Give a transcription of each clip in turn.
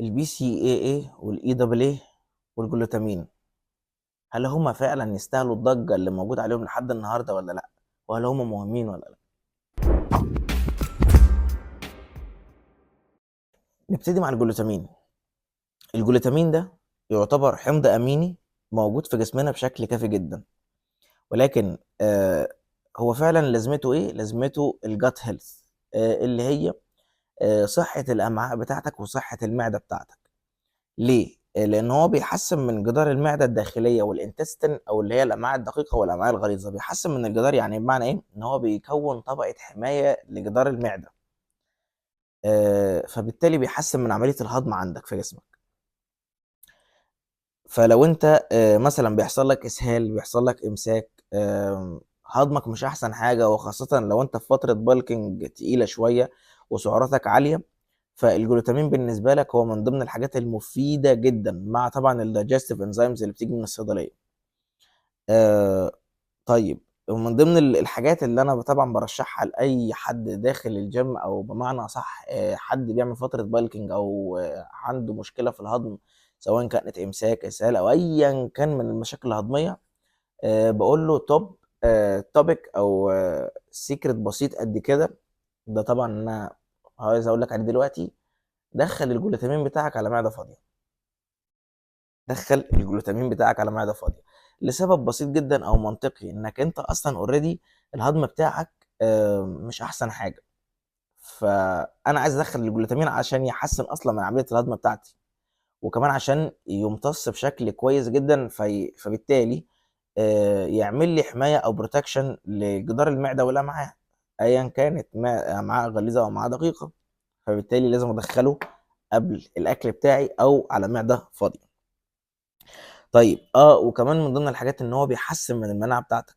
البي سي اي اي والاي دبل اي والجلوتامين، هل هما فعلا يستاهلوا الضجة اللي موجود عليهم لحد النهاردة ولا لا؟ وهل هما مهمين ولا لا؟ نبتدي مع الجلوتامين. الجلوتامين ده يعتبر حمض اميني موجود في جسمنا بشكل كافي جدا، ولكن هو فعلا لازمته ايه؟ لازمته الجات هيلث، اللي هي صحة الامعاء بتاعتك وصحة المعدة بتاعتك. ليه؟ لان هو بيحسن من جدار المعدة الداخلية والانتستين، او اللي هي الامعاء الدقيقة والامعاء الغليظة. بيحسن من الجدار، يعني بمعنى ايه؟ ان هو بيكون طبقة حماية لجدار المعدة، فبالتالي بيحسن من عملية الهضم عندك في جسمك. فلو انت مثلا بيحصل لك اسهال، بيحصل لك امساك، هضمك مش احسن حاجه، وخاصه لو انت في فتره بالكينج تقيله شويه وسعراتك عاليه، فالجلوتامين بالنسبه لك هو من ضمن الحاجات المفيده جدا، مع طبعا الدايجستيف انزيمز اللي بتيجي من الصيدليه. آه، طيب، ومن ضمن الحاجات اللي انا طبعا برشحها لاي حد داخل الجيم، او بمعنى صح حد بيعمل فتره بالكينج، او عنده مشكله في الهضم، سواء كانت امساك، اسهال، او ايا كان من المشاكل الهضميه، بقول له توب توبيك او سيكريت بسيط قد كده. ده طبعا انا عايز اقول لك عليه دلوقتي: دخل الجلوتامين بتاعك على معده فاضيه. دخل الجلوتامين بتاعك على معده فاضيه لسبب بسيط جدا او منطقي، انك انت اصلا اوريدي الهضم بتاعك مش احسن حاجه. فانا عايز ادخل الجلوتامين عشان يحسن اصلا من عمليه الهضم بتاعتي، وكمان عشان يمتص بشكل كويس جدا، فبالتالي يعمل لي حمايه او بروتكشن لجدار المعده والامعاء، ايا كانت امعاء غليظه او امعاء دقيقه. فبالتالي لازم ادخله قبل الاكل بتاعي او على معده فاضيه. طيب، وكمان من ضمن الحاجات ان هو بيحسن من المناعه بتاعتك،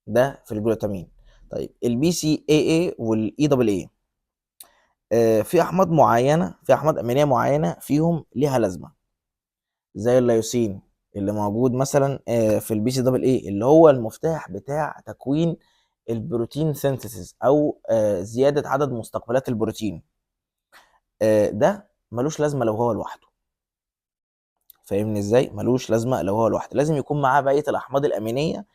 ده في الجلوتامين. طيب، البي سي اي اي والاي دبل اي، في احماض معينه، في احماض امينيه معينه فيهم ليها لازمه، زي اللايوسين اللي موجود مثلا في البي سي دبل اي، اللي هو المفتاح بتاع تكوين البروتين سينثيسيس، او زياده عدد مستقبلات البروتين. ده ملوش لازمه لو هو لوحده. فاهمني ازاي؟ ملوش لازمه لو هو لوحده، لازم يكون معاه بقيه الاحماض الامينيه،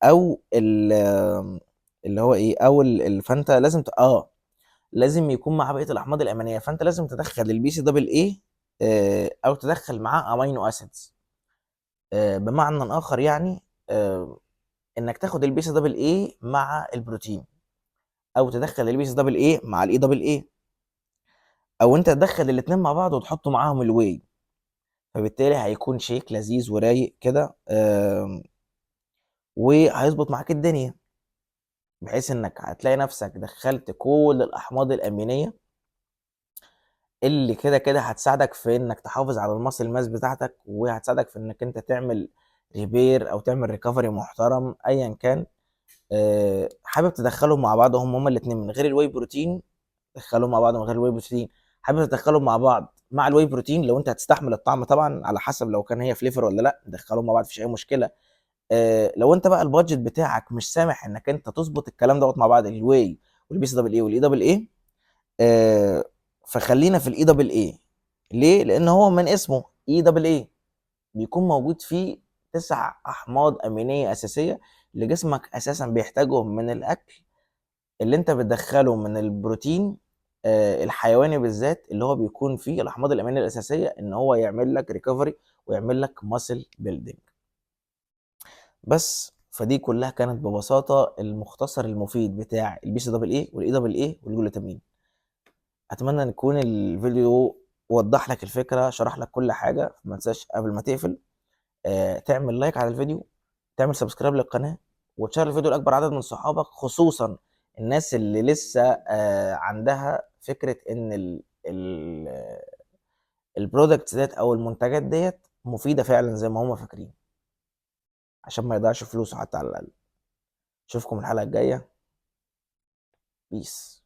او اللي هو ايه، او فانت لازم لازم يكون معاه بقيه الاحماض الامينيه. فانت لازم تدخل البي سي دبل اي، او تدخل معاه امينو اسيدز. بمعنى اخر يعني، انك تاخد البي سي دبل اي مع البروتين، او تدخل البي سي دبل اي مع الاي دبل اي، او انت تدخل الاثنين مع بعض وتحط معاهم الواي. فبالتالي هيكون شيك لذيذ ورايق كده، وهيظبط معاك الدنيا، بحيث انك هتلاقي نفسك دخلت كل الاحماض الامينيه اللي كده كده هتساعدك في انك تحافظ على الماسل ماس بتاعتك، وهتساعدك في انك انت تعمل ريبير او تعمل ريكفري محترم ايا كان. حابب تدخلهم مع بعض هم الاثنين من غير الواي بروتين، دخلهم مع بعض من غير الواي بروتين. حابب تدخلهم مع بعض مع الواي بروتين، لو انت هتستحمل الطعم طبعا، على حسب لو كان هي فليفر ولا لا، دخلهم مع بعض مفيش اي مشكله. لو انت بقى البادجت بتاعك مش سامح انك انت تظبط الكلام دوت مع بعض، الواي والبي سي دبل اي والاي دبل اي، فخلينا في الاي دبل اي. ليه؟ لان هو من اسمه اي دبل اي بيكون موجود فيه 9 احماض امينيه اساسيه اللي جسمك اساسا بيحتاجهم من الاكل اللي انت بتدخله من البروتين الحيواني بالذات، اللي هو بيكون فيه الاحماض الامينيه الاساسيه ان هو يعمل لك ريكفري ويعمل لك ماسل بيلدينج. بس فدي كلها كانت ببساطه المختصر المفيد بتاع البي سي دبل اي والاي دبل اي والجلوتامين. اتمنى ان يكون الفيديو وضح لك الفكره، شرح لك كل حاجه. ما تنساش قبل ما تقفل تعمل لايك على الفيديو، تعمل سبسكرايب للقناه، وتشير الفيديو لاكبر عدد من صحابك، خصوصا الناس اللي لسه عندها فكره ان البرودكتس ديت او المنتجات ديت مفيده فعلا زي ما هم فاكرين، عشان ما يضيعش فلوسه حتى على الاقل. اشوفكم الحلقه الجايه. بيس.